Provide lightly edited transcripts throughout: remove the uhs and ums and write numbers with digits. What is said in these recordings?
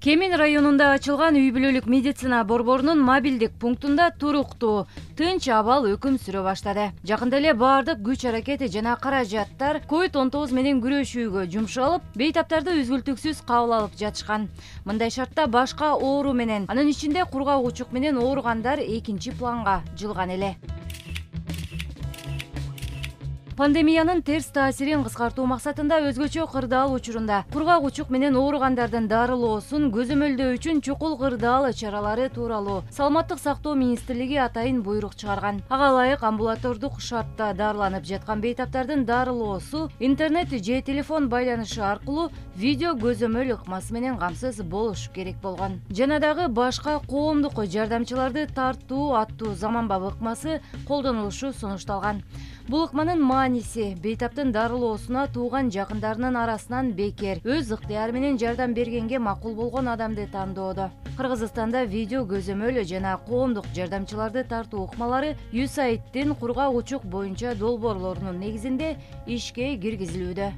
Кемин районунда ачылган үй бүлөлүк медицина борборунун мобилдик пунктунда туруктуу, тынч абал өкүм сүрө баштады. Жакында эле баардык күч аракети жана каражаттар COVID-19 менен күрөшүүгө жумшалып, бейтаптарды үзгүлтүксүз кабыл алып жатышкан. Мындай шартта башка оору менен, анын ичинде кургак учук менен ооругандар экинчи планга жылган эле. Пандемиянын терс таасирин кыскартуу максатында өзгөчө кырдаал учурунда кургак учук менен ооругандардын дарылоосун көзөмөлдөө үчүн чукул кырдаал чаралары тууралуу Саламаттык сактоо министрлиги атайын буйрук чыгарган. Ага ылайык амбулатордук шартта дарыланып жаткан бейтаптардын дарылоосу интернет же телефон байланышы аркылуу видео көзөмөл ыкмасы менен камсыз болуш керек болгон. Жана дагы башка коомдук жардамчыларды тартуу аттуу заманбап ыкмасы колдонулушу сунушталган. Бул ыкманын мааниси бейтаптын дарылоосуна тууган жакындарынын арасынан бекер өз ыктыяры менен жардам бергенге макул болгон адамды тандоодо. Кыргызстанда видео көзөмөл жана коомдук жардамчыларды тартуу ыкмалары USAID-тин кургак учук боюнча долбоорлорунун негизинде ишке киргизилүүдө.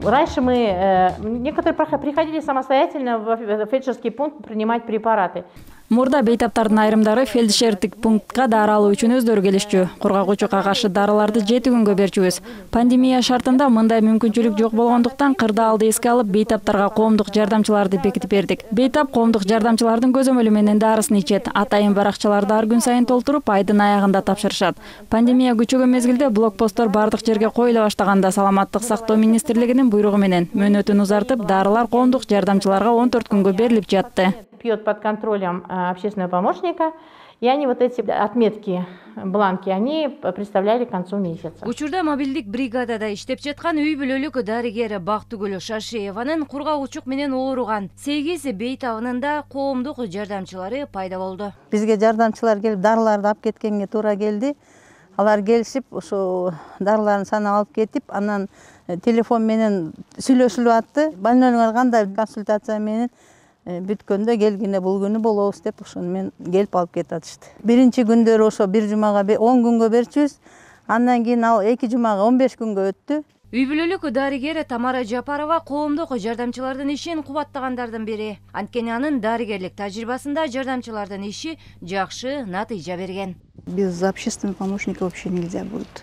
Раньше мы некоторые приходили самостоятельно в фельдшерский пункт принимать препараты. Мурда бейтаптардын айрымдары фельдшердик пунктка дары алуу үчүн өздөрү келишчү. Кургак учукка каршы дарыларды 7 күнгө берчүбүз. Пандемия шартында мындай мүмкүнчүлүк жок болгондуктан кырдаалды эске алып бейтаптарга коомдук жардамчыларды бекитип бердик. Бейтап коомдук жардамчылардын көзөмөлү менен дарысын ичет. Атайын баракчаларды ар күн сайын толтуруп, айдын аягында тапшырышат. Пандемия күчөгөн мезгилде блокпосттор бардык жерге коюла баштаганда Саламаттык сактоо министрлигинин буйругу менен мөөнөтүн узартып, дарылар коомдук жардамчыларга 14 күнгө берилип жатты. Пьет под контролем общественного помощника, и они вот эти отметки, бланки, они представляли к концу месяца. Учурда мобилдик бригадада иштеп жаткан үй бүлөлүк дарыгер Бактыгүл Шашееванын кургак учук менен ооруган 8 бейтабынын да коомдук жардамчылары пайда болду. Бизге жардамчылар келип дарыларды алып кеткенге туура келди. Алар келишип, ошо дарыларын санап алып кетип, анан телефон менен сүйлөшүлүп атты. Больнойго кандай консультация менен бүткөндө келгине бул күнү болобуз деп ошону мен келип алып кетип атышты. Биринчи күндөрү ошо бир жумага 10 күнгө берчүбүз. Андан кийин ал 2 жумага 15 күнгө өттү. Үй бүлөлүк дарыгер Тамара Жапарова коомдук жардамчылардын ишин кубаттагандардын бири. Анткени анын дарыгерлик тажрыйбасында жардамчылардын иши жакшы натыйжа берген. Без общественного помощника вообще нельзя будет.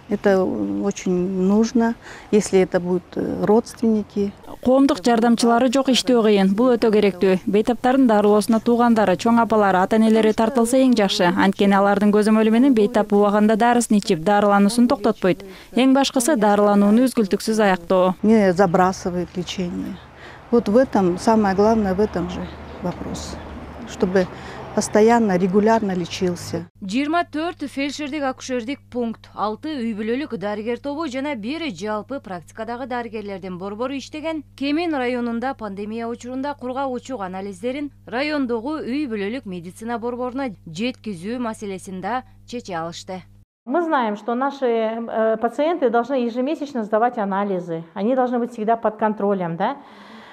Это очень нужно, если это будут родственники. Коомдук жардамчылары жок иштөө кыйын. Бул өтө керектүү. Бейтаптардын дарылоосуна туугандары, чоң апалары, ата-энелери тартылса эң жакшы. Анткени алардын көзөмөлү менен бейтап убагында дарысын ичип, дарылануусун токтотпойт. Эң башкысы дарыланууну үзгүлтүксүз аяктоо. Не забрасывает лечение. Вот в этом самое главное, в этом же вопрос, чтобы постоянно, регулярно лечился. 24 фельдшердик акушердик пункт, 6 үй бүлөлүк дарыгер тобу жана 1 жалпы практикадагы дарыгерлердин борбору иштеген Кемин районунда пандемия учурунда кургак учук анализдерин райондогу үй бүлөлүк медицина борборуна жеткизүү маселесин да чече алышты. Мы знаем, что наши пациенты должны ежемесячно сдавать анализы. Они должны быть всегда под контролем, да?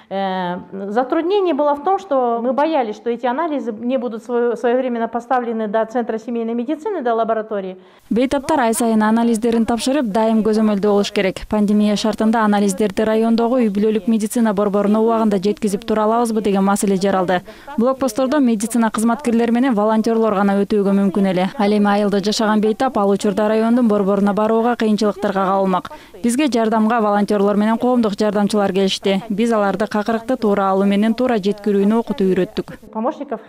Затруднение было в том, что мы боялись, что эти анализы не будут своевременно поставлены до Центра семейной медицины, до лаборатории. Бейтаптар ай сайын анализдерин тапшырып, дайым көзөмөлдө болуш керек. Пандемия шартында анализдерди райондогу үй бүлөлүк медицина борборуна убагында жеткизип тура алабызбы деген маселе жаралды. Блокпосттордо медицина кызматкерлери менен волонтерлор гана өтүүгө мүмкүн эле. Ал эми айылда жашаган бейтап ал учурда райондун борборуна барууга кыйынчылыктарга кабылмак. Бизге жардамга волонтерлор менен коомдук жардамчылар келишти. Биз аларды какырыкты туура алуу менен туура жеткирүүнү окутуп үйрөттүк. Помощников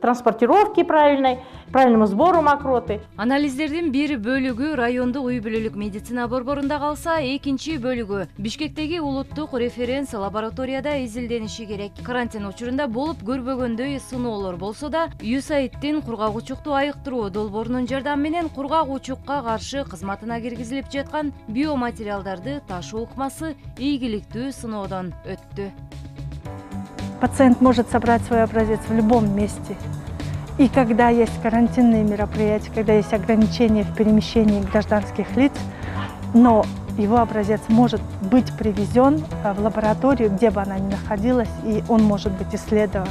транспортировки правильному сбору мокроты. Анализдердин бир бөлүгү райондук үй бүлөлүк медицина борборунда калса, экинчи бөлүгү Бишкектеги улуттук референс лабораторияда изилдениши керек. Карантин учурунда болуп көрбөгөндөй сыноолор болсо да, USAID-тин кургак учукту айыктыруу долбоорунун жардамы менен кургак учукка каршы кызматына киргизилип жаткан биоматериалдарды ташуу ыкмасы ийгиликтүү сыноодон өттү. Пациент может собрать свой образец в любом месте. И когда есть карантинные мероприятия, когда есть ограничения в перемещении гражданских лиц, но его образец может быть привезен в лабораторию, где бы она ни находилась, и он может быть исследован.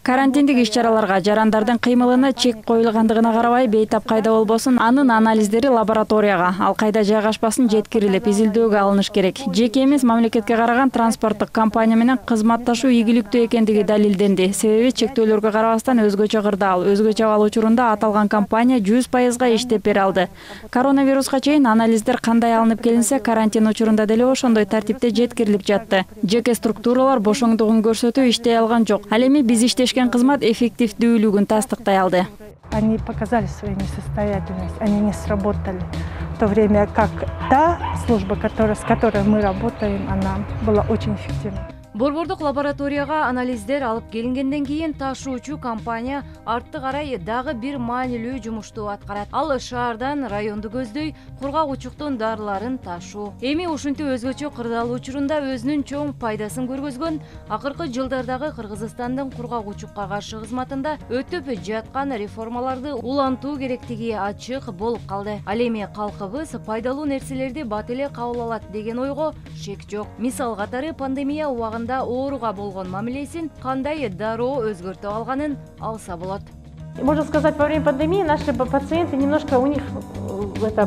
Карантиндик иш-чараларга жарандардын кыймылына чек коюлгандыгына карабай бейтап кайда болбосун анын анализдери лабораторияга, ал кайда жайгашпасын жеткирилип изилдөөгө алыныш керек. Жеке эмес мамлекетке караган транспорттук компания менен кызматташуу ийгиликтүү экендиги далилденди. Себеби чектөөлөргө карабастан өзгөчө кырдаал, өзгөчө абал учурунда аталган компания 100% иштеп бере алды. Коронавируска чейин анализдер кандай алынып келинсе, карантин учурунда деле ошондой тартипте жеткирилип жатты. Жеке структуралар бошоңдугун көрсөтүп иштей алган жок. Ал эми биз иштешкен кызмат эффективдүүлүгүн тастыктай алды. Они показали свою несостоятельность, они не сработали. В то время как та служба, с которой мы работаем, она была очень эффективна. Борбордук лабораторияга анализдер алып келингенден кийин ташуучу компания артты карай дагы бир маанилүү жумушту аткарат. Ал шаардан районду көздөй кургак-учуктун дарыларын ташуу. Эми ушинтип өзгөчө кырдаал учурунда өзүнүн чоң пайдасын көргөзгөн акыркы жылдардагы Кыргызстандын кургак-учукка каршы кызматында өтүп жаткан реформаларды улантуу керектиги ачык болуп калды. Ал эми калкыбыз пайдалуу нерселерди бат эле кабыл алат деген ойго шек жок. Мисал катары пандемия убагында ооруга болгон мамилесин кандай дароо өзгөртүп алганын алса болот. Можно сказать, во время пандемии наши пациенты немножко у них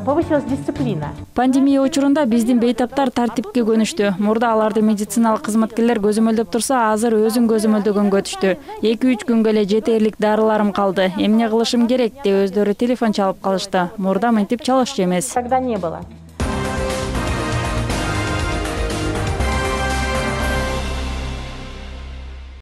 повысилась дисциплина. Пандемия учурунда биздин бейтаптар тартипке көнүштү. Мурда аларды медициналык кызматкерлер көзөмөлдөп турса, азыр өзүн көзөмөлдөгөнгө түштү. 2-3 күнгө эле жетерлик дарыларым калды. Эмне кылышым керек деп өздөрү телефон чалып калышты. Мурда мынтип чалышчу эмес. Тогда не было.